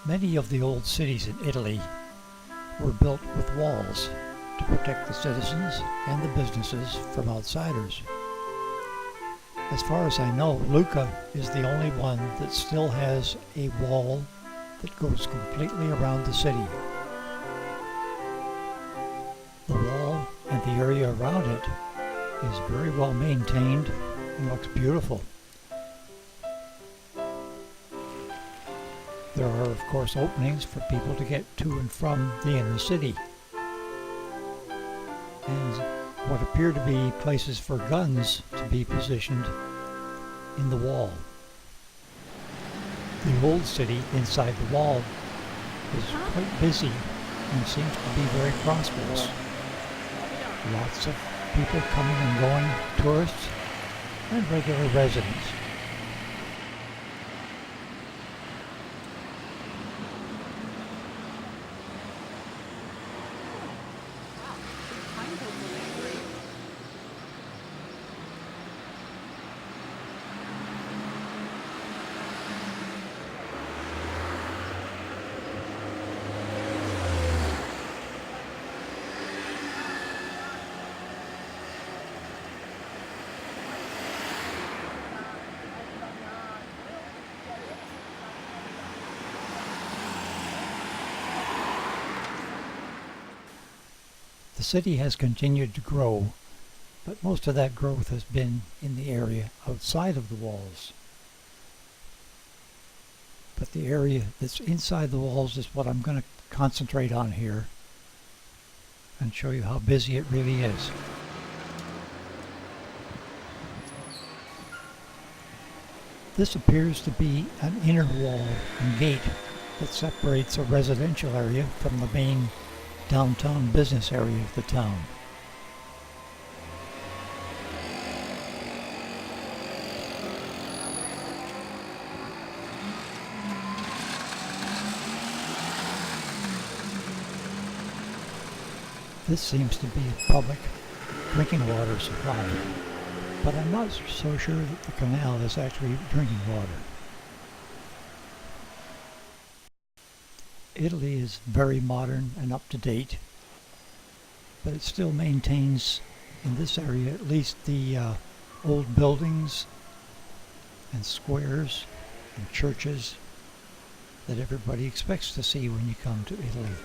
Many of the old cities in Italy were built with walls to protect the citizens and the businesses from outsiders. As far as I know, Lucca is the only one that still has a wall that goes completely around the city. The wall and the area around it is very well maintained and looks beautiful. There are, of course, openings for people to get to and from the inner city, and what appear to be places for guns to be positioned in the wall. The old city inside the wall is quite busy and seems to be very prosperous. Lots of people coming and going, tourists and regular residents. The city has continued to grow, but most of that growth has been in the area outside of the walls. But the area that's inside the walls is what I'm going to concentrate on here and show you how busy it really is. This appears to be an inner wall and gate that separates a residential area from the main downtown business area of the town. This seems to be a public drinking water supply, but I'm not so sure that the canal is actually drinking water. Italy is very modern and up to date, but it still maintains in this area at least the old buildings and squares and churches that everybody expects to see when you come to Italy.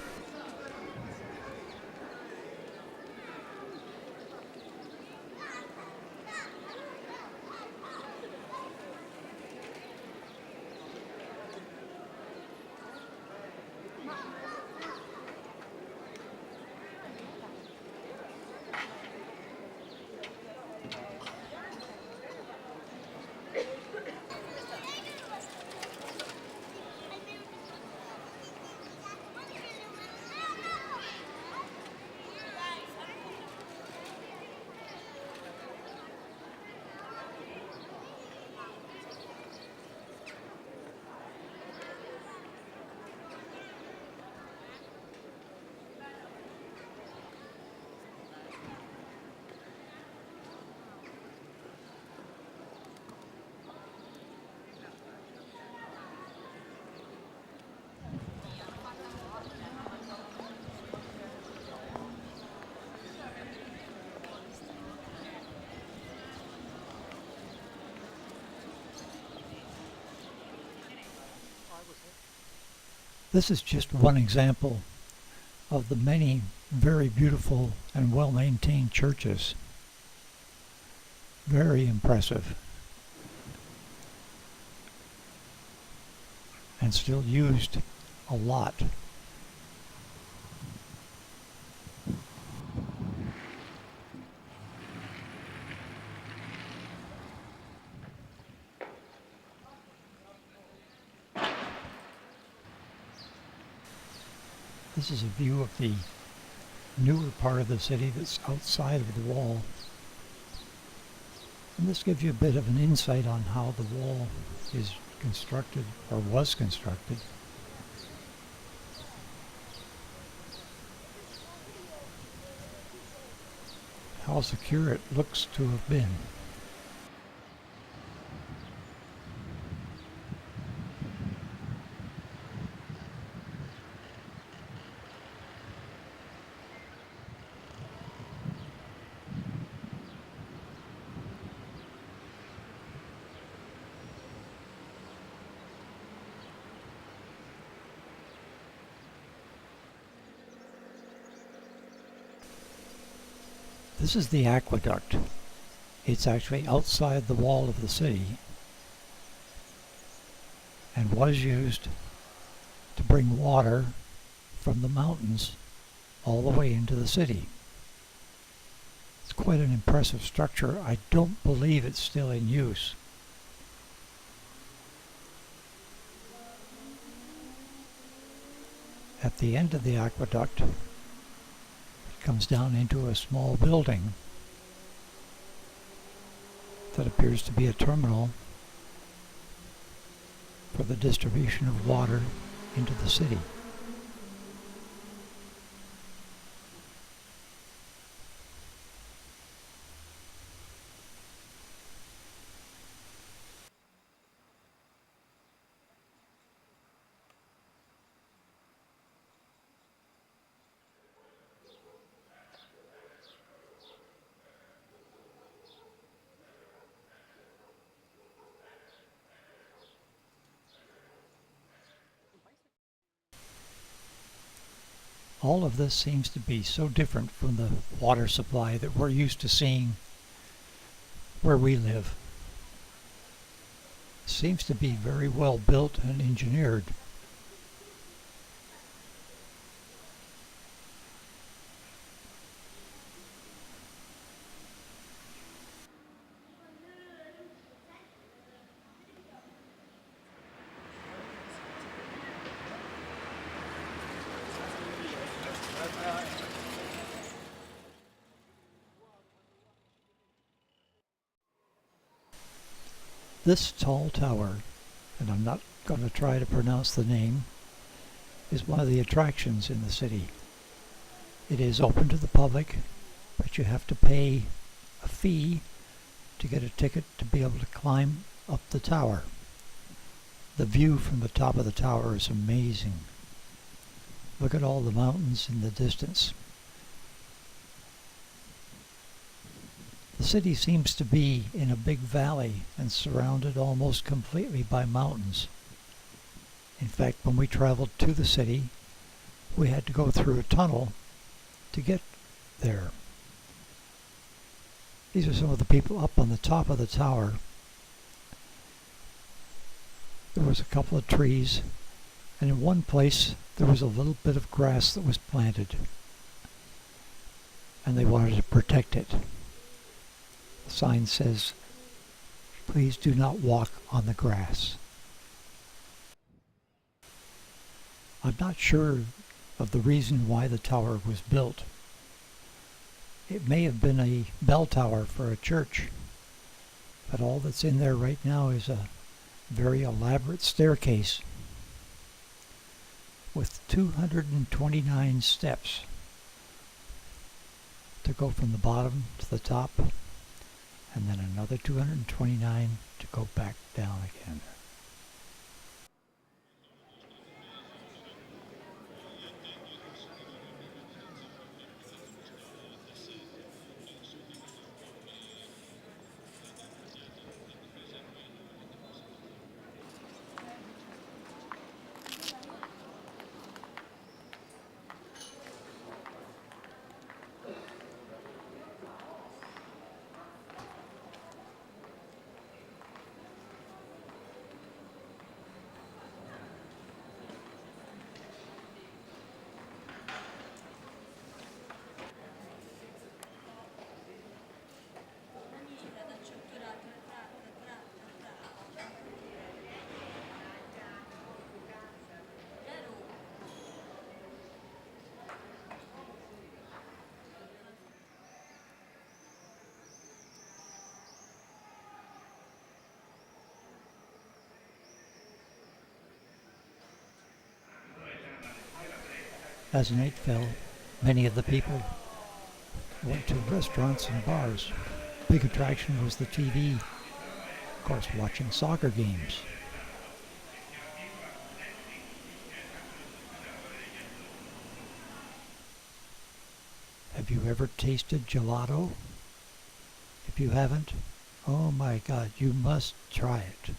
This is just one example of the many very beautiful and well-maintained churches. Very impressive. And still used a lot. This is a view of the newer part of the city that's outside of the wall. And this gives you a bit of an insight on how the wall is constructed, or was constructed. How secure it looks to have been. This is the aqueduct. It's actually outside the wall of the city and was used to bring water from the mountains all the way into the city. It's quite an impressive structure. I don't believe it's still in use. At the end of the aqueduct, it comes down into a small building that appears to be a terminal for the distribution of water into the city. All of this seems to be so different from the water supply that we're used to seeing where we live. It seems to be very well built and engineered. This tall tower, and I'm not going to try to pronounce the name, is one of the attractions in the city. It is open to the public, but you have to pay a fee to get a ticket to be able to climb up the tower. The view from the top of the tower is amazing. Look at all the mountains in the distance. The city seems to be in a big valley and surrounded almost completely by mountains. In fact, when we traveled to the city, we had to go through a tunnel to get there. These are some of the people up on the top of the tower. There was a couple of trees, and in one place there was a little bit of grass that was planted, and they wanted to protect it. The sign says, "Please do not walk on the grass." I'm not sure of the reason why the tower was built. It may have been a bell tower for a church, but all that's in there right now is a very elaborate staircase with 229 steps to go from the bottom to the top, and then another 229 to go back down again. As night fell, many of the people went to restaurants and bars. Big attraction was the TV, of course, watching soccer games. Have you ever tasted gelato? If you haven't, oh my God, you must try it.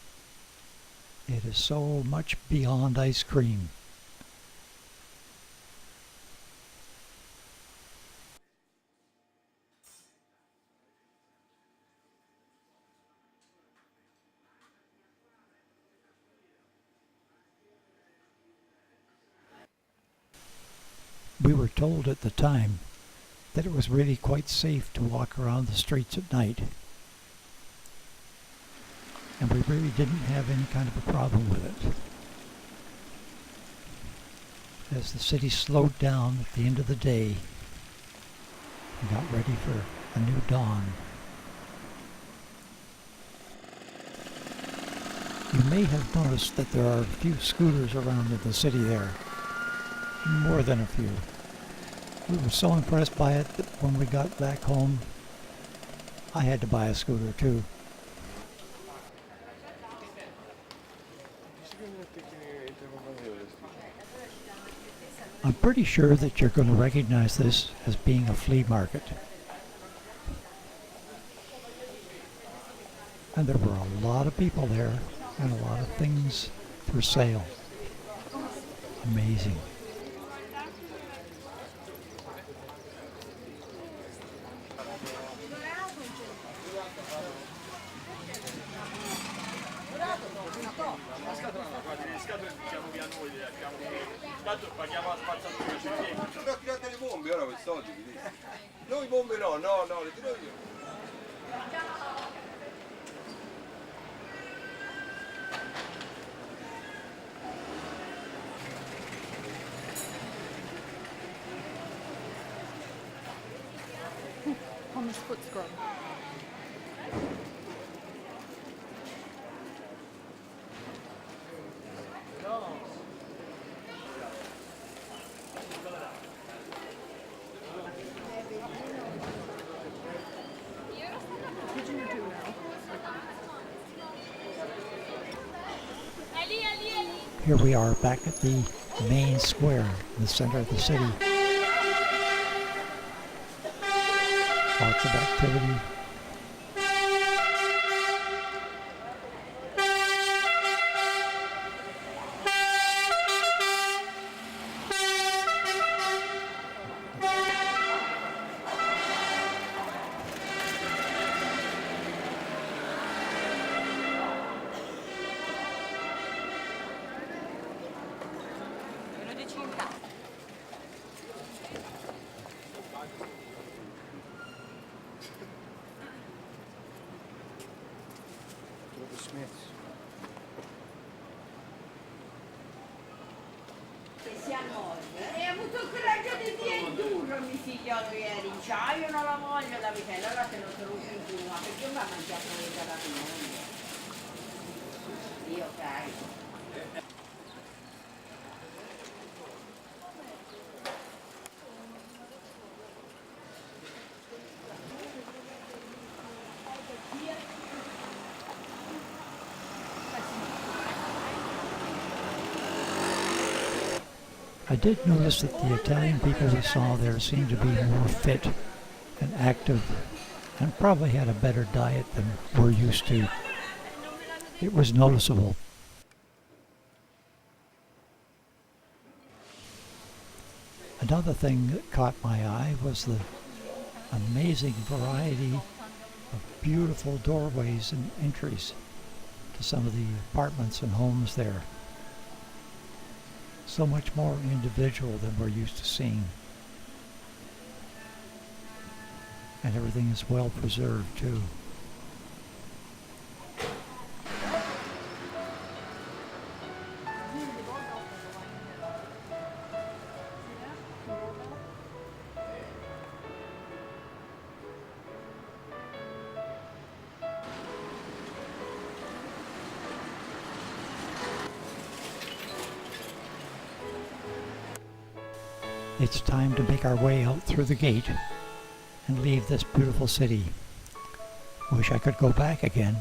It is so much beyond ice cream. We were told at the time that it was really quite safe to walk around the streets at night. And we really didn't have any kind of a problem with it. As the city slowed down at the end of the day and got ready for a new dawn. You may have noticed that there are a few scooters around in the city there. More than a few. We were so impressed by it that when we got back home, I had to buy a scooter too. I'm pretty sure that you're going to recognize this as being a flea market. And there were a lot of people there and a lot of things for sale. Amazing. Tanto paghiamo la spazzatura, però tirate le bombe ora quei soldi, noi bombe no, le tiro io. On this foot scrub. Here we are back at the main square in the center of the city. Lots of activity. Si annoia. E ha avuto il coraggio di indurlo mio figlio ieri. Dice, io non la voglio la vitella, allora te lo trovo più giù, ma perché mi ha mangiato le gelatine? Io carico. I did notice that the Italian people we saw there seemed to be more fit and active and probably had a better diet than we're used to. It was noticeable. Another thing that caught my eye was the amazing variety of beautiful doorways and entries to some of the apartments and homes there. So much more individual than we're used to seeing. And everything is well preserved too. It's time to make our way out through the gate and leave this beautiful city. Wish I could go back again.